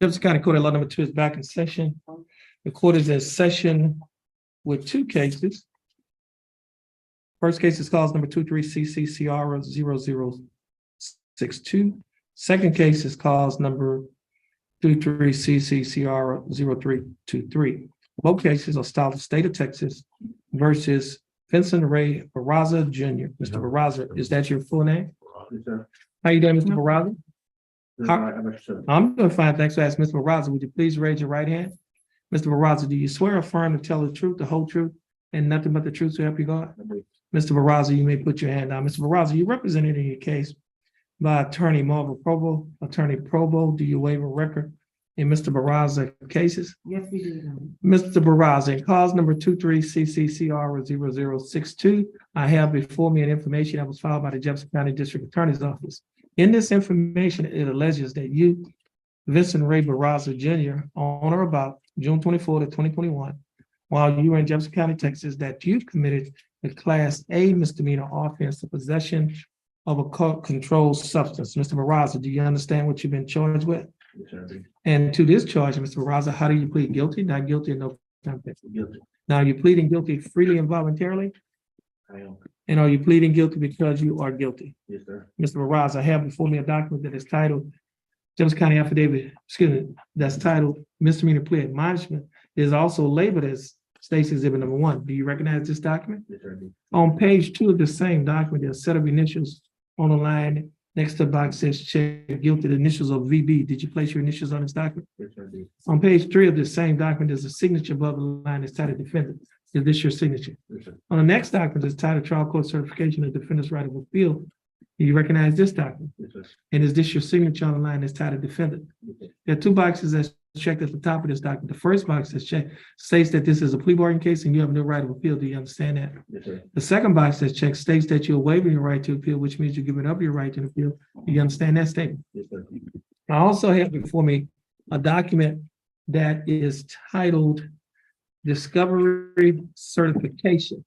Jefferson County Court of Law number 2 is back in session. The court is in session with 2 cases. First case is cause number 23CCCR0062. Second case is cause number 23CCCR0323. Both cases are styled the state of Texas versus Vincent Ray Barraza Jr. Mr. Barraza, is that your full name? Yes, sir. How you doing, Mr. Barraza? This is How- my- I'm sure. I'm doing fine. Thanks for asking. Mr. Barraza, would you please raise your right hand? Mr. Barraza, do you swear or affirm to tell the truth, the whole truth, and nothing but the truth to help you God? Mr. Barraza, you may put your hand down. Mr. Barraza, you represented in your case by Attorney Marvel Probo. Attorney Probo, do you waive a record in Mr. Barraza cases? Yes, we do. Mr. Barraza, in cause number 23CCCR0062, I have before me an information that was filed by the Jefferson County District Attorney's Office. In this information, it alleges that you, Vincent Ray Barraza Jr., on or about June 24th of 2021, while you were in Jefferson County, Texas, that you committed a Class A misdemeanor offense of possession of a controlled substance. Mr. Barraza, do you understand what you've been charged with? Yes, sir. I do. And to this charge, Mr. Barraza, how do you plead guilty? Not guilty or no contest? Guilty. Now, are you pleading guilty freely and voluntarily? I am. And are you pleading guilty because you are guilty? Yes, sir. Mr. Barraza, I have before me a document that is titled Jefferson County Affidavit, that's titled Misdemeanor Plea Admonishment. It is also labeled as State's Exhibit Number 1. Do you recognize this document? Yes, sir. I do. On page 2 of the same document, there's a set of initials on the line next to the box says check guilty, the initials of VB. Did you place your initials on this document? Yes, sir. I do. On page 3 of the same document, there's a signature above the line that's titled defendant. Is this your signature? Yes, sir. On the next document, it's titled trial court certification of defendant's right of appeal. Do you recognize this document? Yes, sir. And is this your signature on the line that's titled defendant? Yes, sir. There are 2 boxes that's checked at the top of this document. The first box that's checked states that this is a plea bargain case and you have no right of appeal. Do you understand that? Yes, sir. The second box that's checked states that you're waiving your right to appeal, which means you're giving up your right to appeal. Do you understand that statement? Yes, sir. I also have before me a document that is titled Discovery Certification.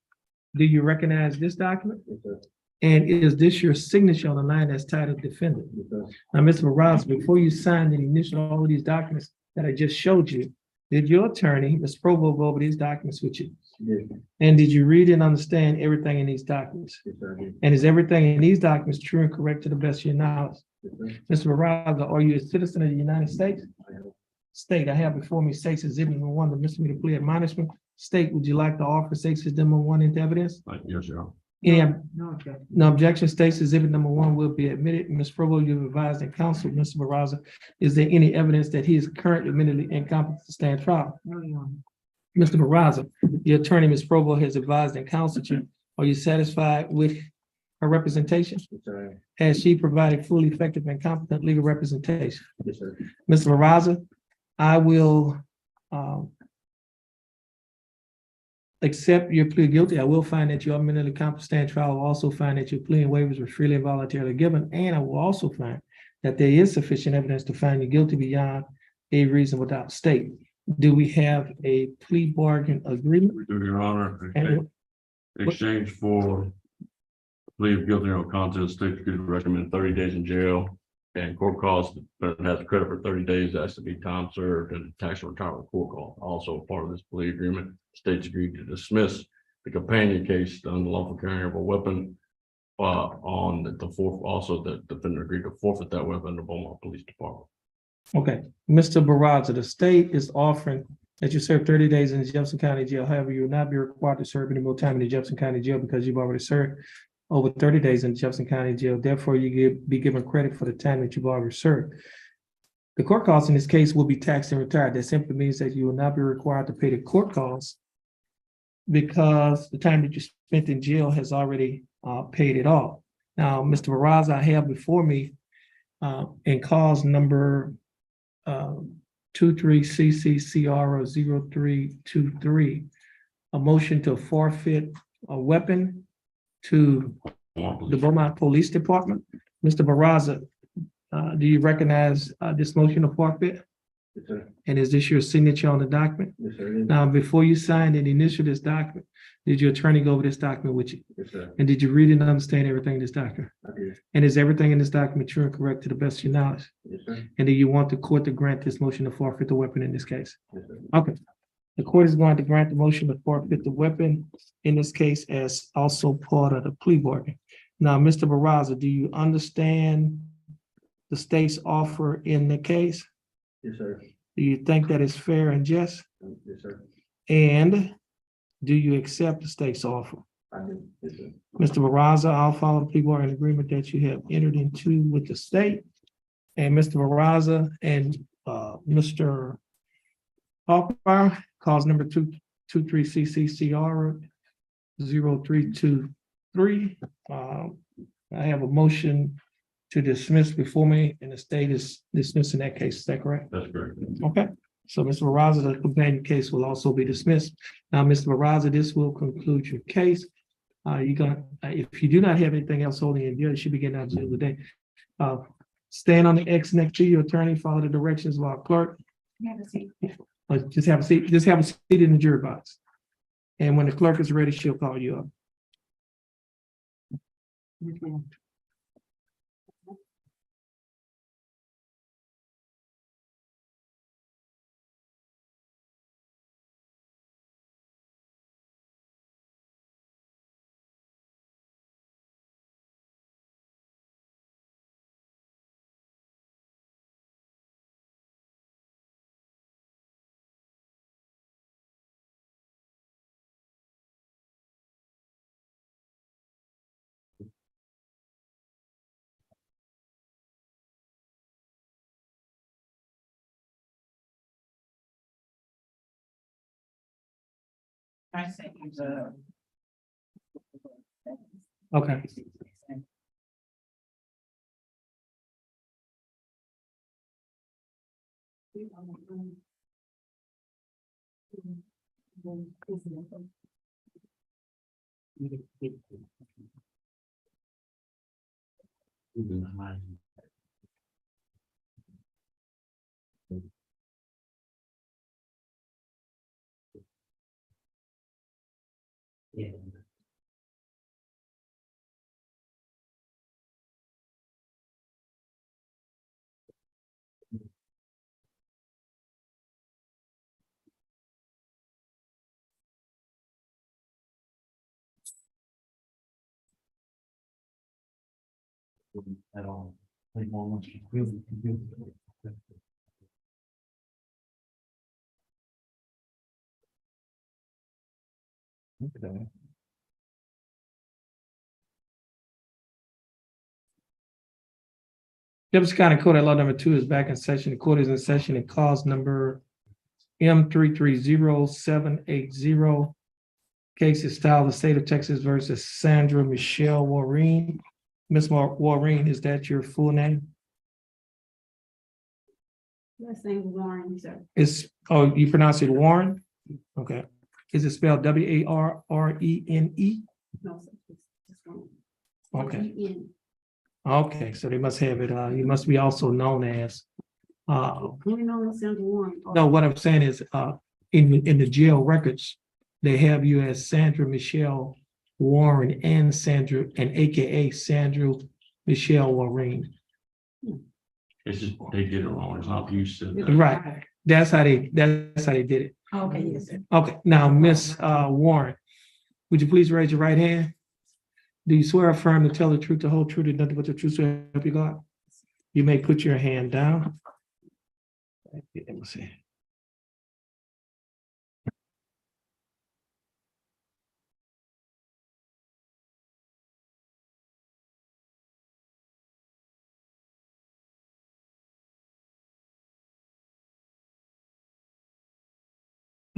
Do you recognize this document? Yes, sir. And is this your signature on the line that's titled defendant? Yes, sir. Now, Mr. Barraza, before you signed and initialed all of these documents that I just showed you, did your attorney, Ms. Provo, go over these documents with you? Yes, And did you read and understand everything in these documents? yes, sir. I do. And is everything in these documents true and correct to the best of your knowledge? Yes, sir. Mr. Barraza, are you a citizen of the United States? I am. State, I have before me State's Exhibit Number 1, the misdemeanor plea admonishment. State, would you like to offer State's Exhibit Number 1 into evidence? Yes, sir. Any, No, okay. no objection, State's Exhibit Number 1 will be admitted. Ms. Provo, you've advised in counsel, Mr. Barraza, is there any evidence that he is currently mentally incompetent to stand trial? No, Your Honor. Mr. Barraza, the attorney, Ms. Provo, has advised in counsel you. Are you satisfied with her representation? Yes, sir. I am. Has she provided fully effective and competent legal representation? Yes, sir. Mr. Barraza, I will accept your plea guilty. I will find that you are mentally competent to stand trial. I will also find that your plea and waivers were freely and voluntarily given. And I will also find that there is sufficient evidence to find you guilty beyond a reasonable doubt. State, do we have a plea bargain agreement? We do, Your Honor. And Exchange for plea of guilty or no contest, state could recommend 30 days in jail and court costs, but it has credit for 30 days, that has to be time served and tax and retirement court cost. Also part of this plea agreement, states agreed to dismiss the companion case, the unlawful carrying of a weapon on the fourth, also the defendant agreed to forfeit that weapon to Beaumont Police Department. Okay, Mr. Barraza, the state is offering that you serve 30 days in the Jefferson County Jail. However, you will not be required to serve any more time in the Jefferson County Jail because you've already served over 30 days in the Jefferson County Jail. Therefore, you be given credit for the time that you've already served. The court costs in this case will be taxed and retired. That simply means that you will not be required to pay the court costs because the time that you spent in jail has already paid it off. Now, Mr. Barraza, I have before me in cause number 23CCCR0323, a motion to forfeit a weapon to the Beaumont Police Department. Mr. Barraza, do you recognize this motion of forfeit? Yes, sir. And is this your signature on the document? Yes, sir. It is. Now, before you signed and initialed this document, did your attorney go over this document with you? Yes, sir. And did you read and understand everything in this document? I did. And is everything in this document true and correct to the best of your knowledge? Yes, sir. And do you want the court to grant this motion to forfeit the weapon in this case? Yes, sir. Okay. The court is going to grant the motion to forfeit the weapon in this case as also part of the plea bargain. Now, Mr. Barraza, do you understand the state's offer in the case? Yes, sir. Do you think that is fair and just? Yes, sir. And do you accept the state's offer? I do. Yes, sir. Mr. Barraza, I'll follow the plea bargain agreement that you have entered into with the state. And Mr. Barraza and Mr. Hopper, cause number 223 CCCR 0323. I have a motion to dismiss before me, and the state is dismissing that case. Is that correct? That's correct. Okay, so Mr. Barraza, the companion case will also be dismissed. Now, Mr. Barraza, this will conclude your case. If you do not have anything else holding you in jail, you should be getting out of jail today. Stand on the X next to your attorney, follow the directions of our clerk. Just have a seat in the jury box. And when the clerk is ready, she'll call you up. I sent you the. Okay. Yeah. At all. Like more once you really do. Okay. Jefferson County Court at Law number 2 is back in session. The court is in session and cause number M330780. Case is styled the state of Texas versus Sandra Michelle Warren. Ms. Warren, is that your full name? Last name Warren, sir. Oh, you pronounce it Warren? Okay. Is it spelled W-A-R-R-E-N-E? No, sir. Just one. Okay. W-E-N. Okay, so they must have it, you must be also known as, Only known as Sandra Warren. no, what I'm saying is, in the jail records, they have you as Sandra Michelle Warren and AKA Sandra Michelle Warren. It's just, they did it wrong. It's not you said that. Right, that's how they did it. Okay, yes, sir. Okay, now, Miss Warren, would you please raise your right hand? Do you swear or affirm to tell the truth, the whole truth, and nothing but the truth, so help you God? You may put your hand down. Let me see.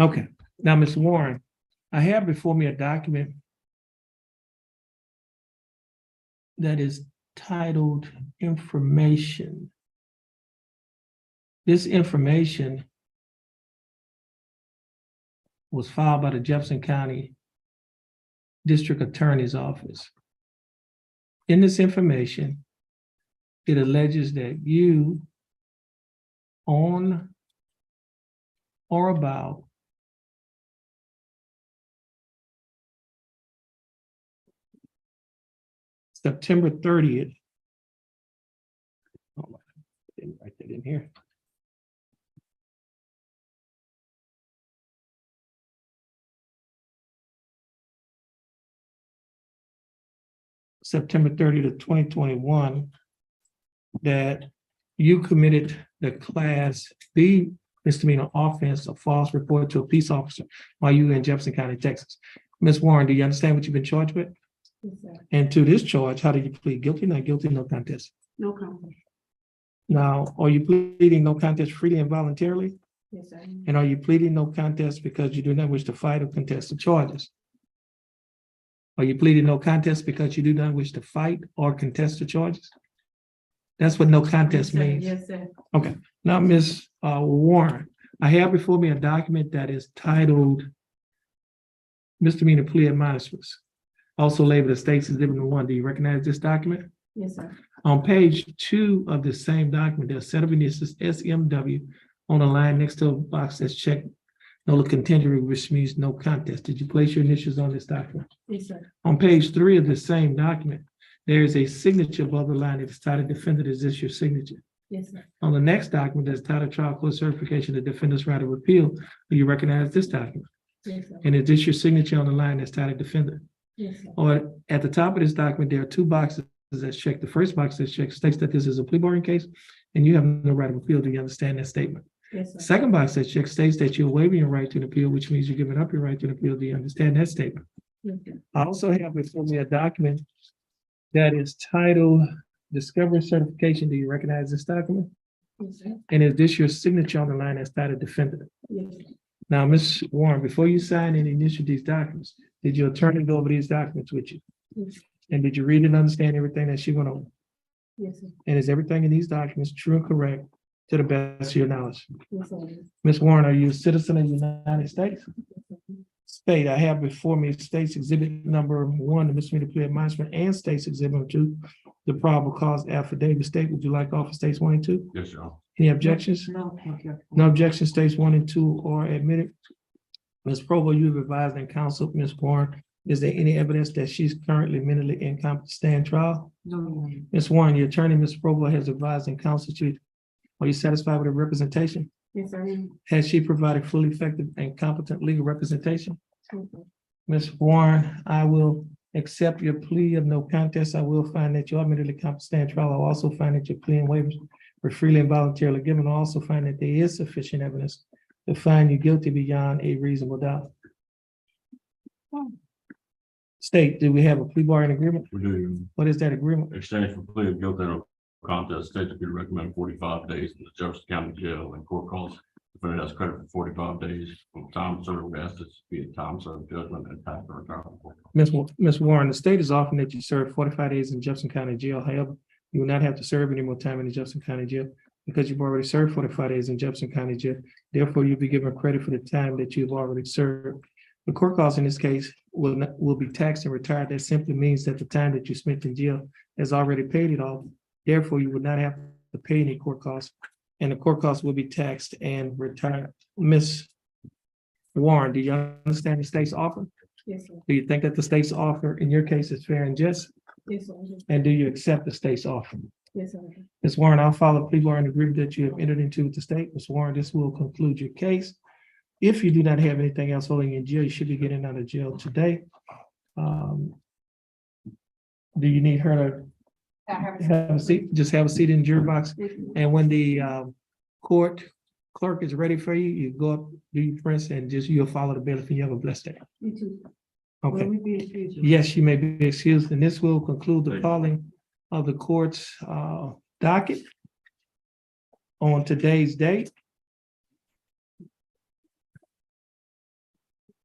Okay, now, Ms. Warren, I have before me a document that is titled Information. This information was filed by the Jefferson County District Attorney's Office. In this information, it alleges that you, on or about September 30th. write that in here. September 30th, 2021, that you committed the Class B misdemeanor offense of false report to a peace officer while you were in Jefferson County, Texas. Ms. Warren, do you understand what you've been charged with? Yes, sir. And to this charge, how did you plead? Guilty, not guilty, no contest? No comment. Now, are you pleading no contest freely and voluntarily? Yes, sir. And are you pleading no contest because you do not wish to fight or contest the charges? Are you pleading no contest because you do not wish to fight or contest the charges? That's what no contest Yes, sir. means. Yes, sir. Okay, now, Ms. Warren, I have before me a document that is titled Misdemeanor Plea Admonishments, also labeled as State's Exhibit 1. Do you recognize this document? Yes, sir. On page 2 of the same document, there's a set of initials SMW on the line next to a box that's checked no contendory, which means no contest. Did you place your initials on this document? Yes, sir. On page 3 of the same document, there is a signature above the line that is titled Defendant. Is this your signature? Yes, sir. On the next document, that's titled Trial Court Certification of Defendant's Right of Appeal. Do you recognize this document? Yes, sir. And is this your signature on the line that's titled Defendant? Yes, sir. Or at the top of this document, there are 2 boxes that's checked. The first box that's checked states that this is a plea bargain case and you have no right of appeal. Do you understand that statement? Yes, sir. Second box that's checked states that you're waiving your right to an appeal, which means you're giving up your right to an appeal. Do you understand that statement? Yes, sir. I also have before me a document that is titled Discovery Certification. Do you recognize this document? Yes, sir. And is this your signature on the line that's titled Defendant? Yes, sir. Now, Ms. Warren, before you sign and initial these documents, did your attorney go over these documents with you? Yes, sir. And did you read and understand everything that she went over? Yes, sir. And is everything in these documents true and correct to the best of your knowledge? Yes, sir. Ms. Warren, are you a citizen of the United States? State, I have before me State's Exhibit Number 1, the misdemeanor plea admonishment, and State's Exhibit 2, the probable cause affidavit. State, would you like to offer States 1 and 2? Yes, sir. Any objections? No, thank you. No objections. States 1 and 2 are admitted. Ms. Provo, you've advised and counseled Ms. Warren. Is there any evidence that she's currently mentally incompetent to stand trial? No. Ms. Warren, your attorney, Ms. Provo, has advised and counseled you. Are you satisfied with her representation? Yes, sir. Has she provided fully effective and competent legal representation? Yes, sir. Ms. Warren, I will accept your plea of no contest. I will find that you are mentally competent to stand trial. I'll also find that your plea and waivers were freely and voluntarily given. I'll also find that there is sufficient evidence to find you guilty beyond a reasonable doubt. State, do we have a plea bargain agreement? We do What is that agreement? exchange for plea of guilty or contest. State to be recommended 45 days in the Jefferson County Jail and court calls. Defendant has credit for 45 days from time served. We ask this to be a time served judgment and time for retirement. Ms. Warren, the state is offering that you serve 45 days in Jefferson County Jail. However, you will not have to serve any more time in the Jefferson County Jail because you've already served 45 days in Jefferson County Jail. Therefore, you'll be given credit for the time that you've already served. The court costs in this case will be taxed and retired. That simply means that the time that you spent in jail has already paid it off. Therefore, you would not have to pay any court costs, and the court costs will be taxed and retired. Ms. Warren, do you understand the state's offer? Yes, sir. Do you think that the state's offer in your case is fair and just? Yes, sir. And do you accept the state's offer? Yes, sir. Ms. Warren, I'll follow the plea bargain agreement that you have entered into with the state. Ms. Warren, this will conclude your case. If you do not have anything else holding you in jail, you should be getting out of jail today. Do you need her I have to have a seat? Just have a seat in the jury box. And when the court clerk is ready for you, you go up, do your prints, and you'll follow the bill if you have a blessed day. You too. Okay. Will we be excused? Yes, you may be excused, and this will conclude the calling of the court's docket on today's date.